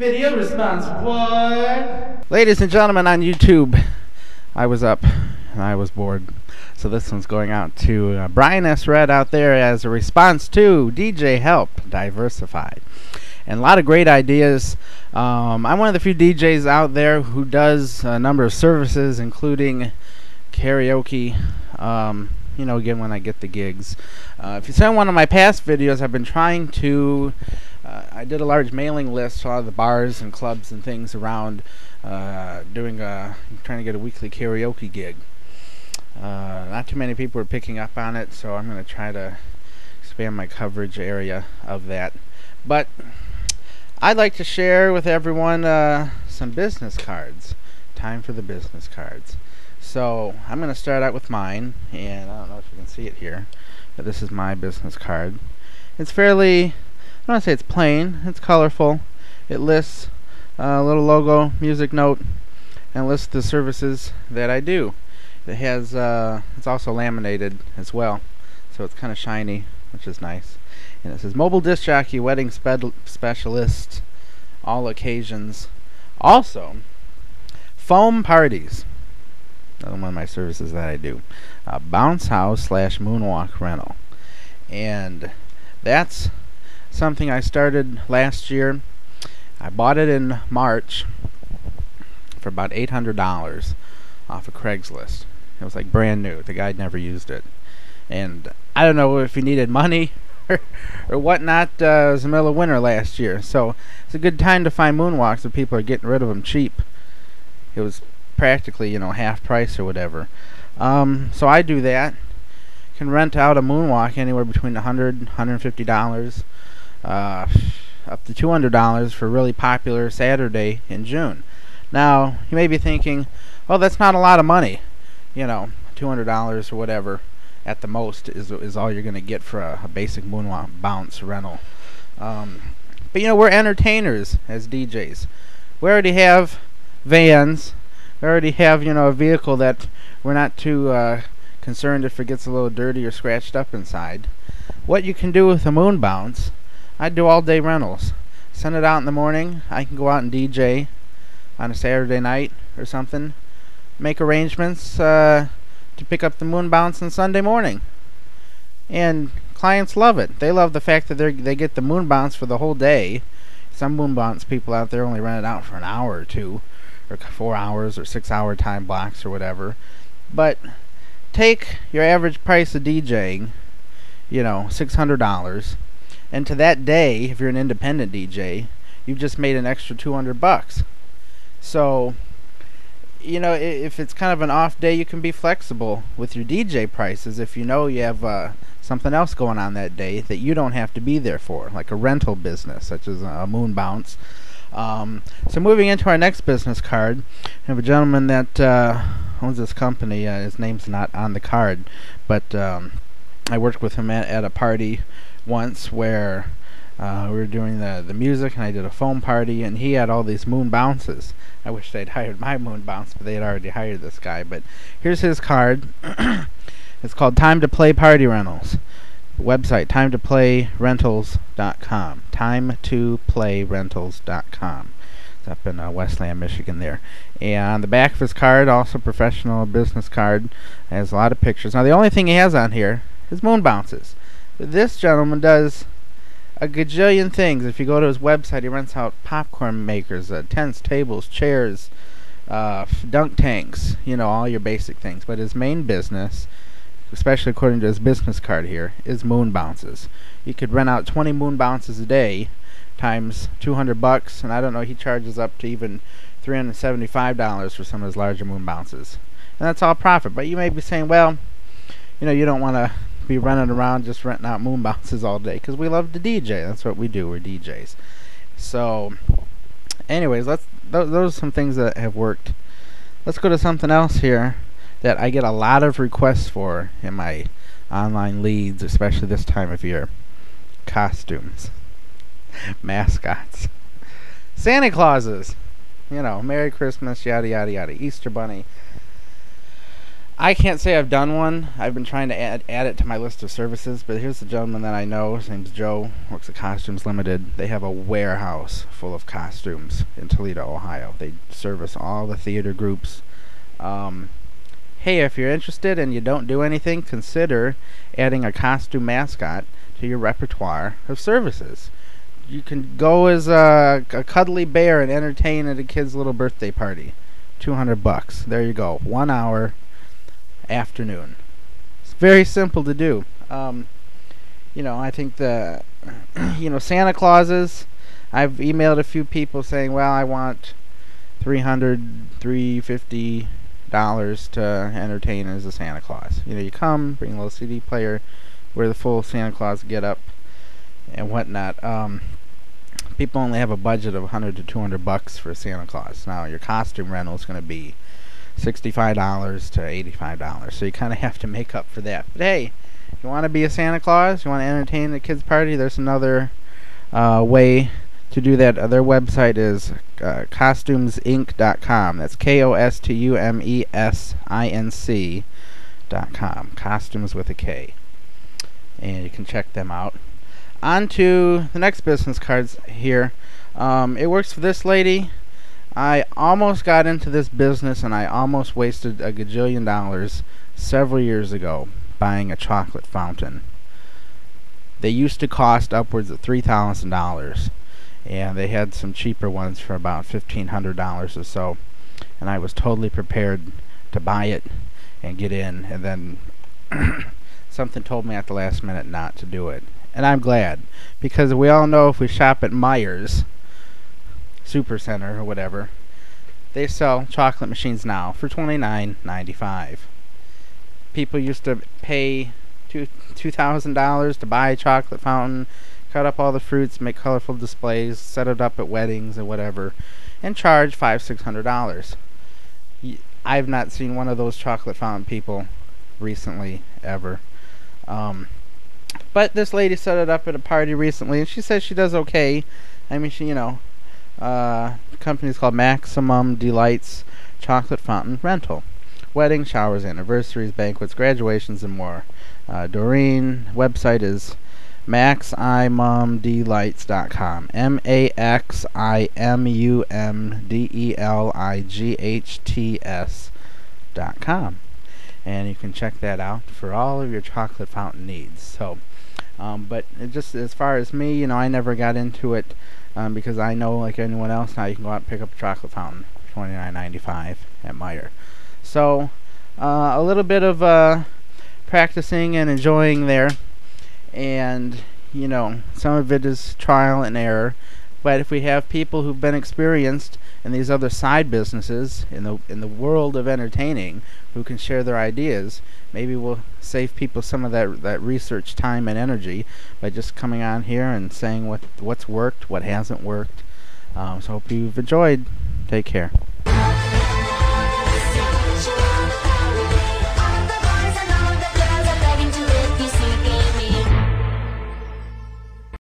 Video response, what? Ladies and gentlemen on YouTube, I was up and I was bored. So this one's going out to Brian S. Red out there as a response to DJ Help, Diversify. And a lot of great ideas. I'm one of the few DJs out there who does a number of services, including karaoke. You know, again, when I get the gigs. If you saw one of my past videos, I've been trying to... I did a large mailing list to a lot of the bars and clubs and things around trying to get a weekly karaoke gig. Not too many people are picking up on it, so I'm going to try to expand my coverage area of that. But I'd like to share with everyone some business cards. Time for the business cards. So I'm going to start out with mine, and I don't know if you can see it here, but this is my business card. It's fairly, I don't want to say it's plain, it's colorful. It lists a little logo, music note, and lists the services that I do. It has, it's also laminated as well, so it's kind of shiny, which is nice. And it says mobile disc jockey, wedding specialist, all occasions. Also, foam parties. Another one of my services that I do. Bounce house / moonwalk rental. And that's something I started last year. I bought it in March for about $800 off of Craigslist. It was like brand new. The guy never used it. And I don't know if he needed money or whatnot. It was the middle of winter last year. So it's a good time to find moonwalks if people are getting rid of them cheap. It was practically, you know, half price or whatever. So I do that. Can rent out a moonwalk anywhere between $100, $150, up to $200 for a really popular Saturday in June. Now, you may be thinking, oh, that's not a lot of money. You know, $200 or whatever at the most is all you're going to get for a basic moonwalk bounce rental. But, you know, we're entertainers as DJs. We already have vans. We already have, you know, a vehicle that we're not too concerned if it gets a little dirty or scratched up inside. What you can do with a moon bounce, I do all day rentals. Send it out in the morning. I can go out and DJ on a Saturday night or something. Make arrangements to pick up the moon bounce on Sunday morning. And clients love it. They love the fact that they get the moon bounce for the whole day. Some moon bounce people out there only rent it out for an hour or two, or 4 hours or 6 hour time blocks or whatever. But take your average price of DJing, you know, $600, and to that day, if you're an independent DJ, you've just made an extra $200. So, you know, if it's kind of an off day, you can be flexible with your DJ prices if you know you have something else going on that day that you don't have to be there for, like a rental business, such as a moon bounce. So moving into our next business card, we have a gentleman that owns this company. His name's not on the card, but I worked with him at a party once where we were doing the music, and I did a foam party, and he had all these moon bounces. I wish they'd hired my moon bounce, but they had already hired this guy. But here's his card. It's called Time to Play Party Rentals. Website, timetoplayrentals.com. timetoplayrentals.com. It's up in Westland, Michigan there. And on the back of his card, also professional business card, has a lot of pictures. Now the only thing he has on here is moon bounces. But this gentleman does a gajillion things. If you go to his website, he rents out popcorn makers, tents, tables, chairs, dunk tanks, you know, all your basic things. But his main business, especially according to his business card here, is moon bounces. You could rent out 20 moon bounces a day times $200, and I don't know, he charges up to even $375 for some of his larger moon bounces. And that's all profit. But you may be saying, well, you know, you don't want to be running around just renting out moon bounces all day, because we love to DJ. That's what we do. We're DJs. So anyways, those are some things that have worked. Let's go to something else here that I get a lot of requests for in my online leads, especially this time of year. Costumes. Mascots. Santa Clauses. You know, Merry Christmas, yada yada yada. Easter Bunny. I can't say I've done one. I've been trying to add it to my list of services, but here's the gentleman that I know. His name's Joe, works at Costumes Limited. They have a warehouse full of costumes in Toledo, Ohio. They service all the theater groups. Hey, if you're interested and you don't do anything, consider adding a costume mascot to your repertoire of services. You can go as a cuddly bear and entertain at a kid's little birthday party. $200. There you go. 1 hour afternoon. It's very simple to do. I think the Santa Clauses, I've emailed a few people saying, well, I want $350 to entertain as a Santa Claus. You come, bring a little CD player, wear the full Santa Claus get up and whatnot. People only have a budget of $100 to $200 for Santa Claus. Now your costume rental is going to be $65 to $85, so you kind of have to make up for that. But hey, you want to be a Santa Claus, you want to entertain the kids' party, there's another way to do that. Their website is costumesinc.com. That's KOSTUMESINC.com. Costumes with a K. And you can check them out. On to the next business cards here. It works for this lady. I almost got into this business and I almost wasted a gajillion dollars several years ago buying a chocolate fountain. They used to cost upwards of $3,000, and they had some cheaper ones for about $1,500 or so, and I was totally prepared to buy it and get in, and then something told me at the last minute not to do it. And I'm glad, because we all know if we shop at Meijer's Supercenter or whatever, they sell chocolate machines now for $29.95. People used to pay $2,000 to buy a chocolate fountain, cut up all the fruits, make colorful displays, set it up at weddings and whatever, and charge $500-600. I've not seen one of those chocolate fountain people recently ever. But this lady set it up at a party recently, and she says she does okay. I mean, the company's called Maximum Delights Chocolate Fountain Rental. Weddings, showers, anniversaries, banquets, graduations, and more. Doreen website is maximumdelights.com. maximumdelights.com. And you can check that out for all of your chocolate fountain needs. So, but just as far as me, I never got into it because I know, like anyone else, now you can go out and pick up a chocolate fountain for $29.95 at Meijer. So, a little bit of practicing and enjoying there, and some of it is trial and error. But if we have people who've been experienced in these other side businesses in the world of entertaining who can share their ideas, maybe we'll save people some of that research time and energy by just coming on here and saying what's worked, what hasn't worked. So hope you've enjoyed. Take care.